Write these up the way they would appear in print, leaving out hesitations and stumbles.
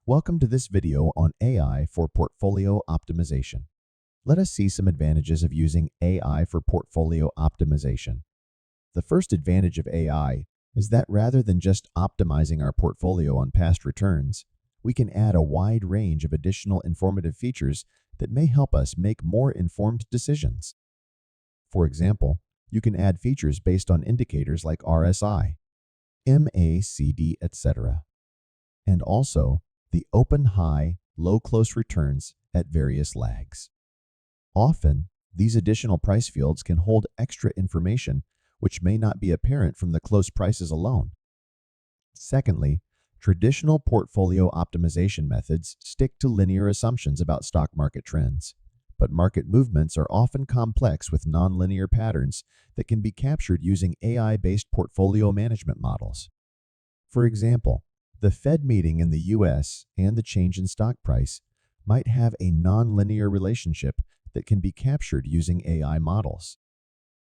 Welcome to this video on AI for portfolio optimization. Let us see some advantages of using AI for portfolio optimization. The first advantage of AI is that rather than just optimizing our portfolio on past returns, we can add a wide range of additional informative features that may help us make more informed decisions. For example, you can add features based on indicators like RSI, MACD, etc., and also the open high, low close returns at various lags. Often, these additional price fields can hold extra information which may not be apparent from the close prices alone. Secondly, traditional portfolio optimization methods stick to linear assumptions about stock market trends, but market movements are often complex with nonlinear patterns that can be captured using AI-based portfolio management models. For example, the Fed meeting in the US and the change in stock price might have a nonlinear relationship that can be captured using AI models.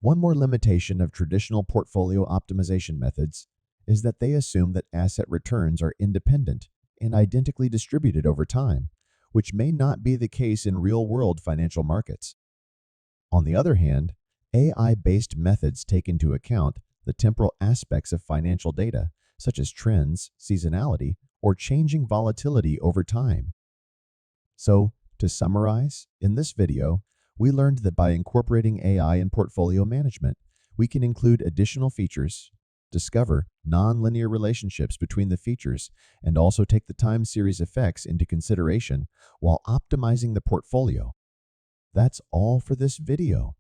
One more limitation of traditional portfolio optimization methods is that they assume that asset returns are independent and identically distributed over time, which may not be the case in real-world financial markets. On the other hand, AI-based methods take into account the temporal aspects of financial data, such as trends, seasonality, or changing volatility over time. So, to summarize, in this video, we learned that by incorporating AI in portfolio management, we can include additional features, discover nonlinear relationships between the features, and also take the time series effects into consideration while optimizing the portfolio. That's all for this video.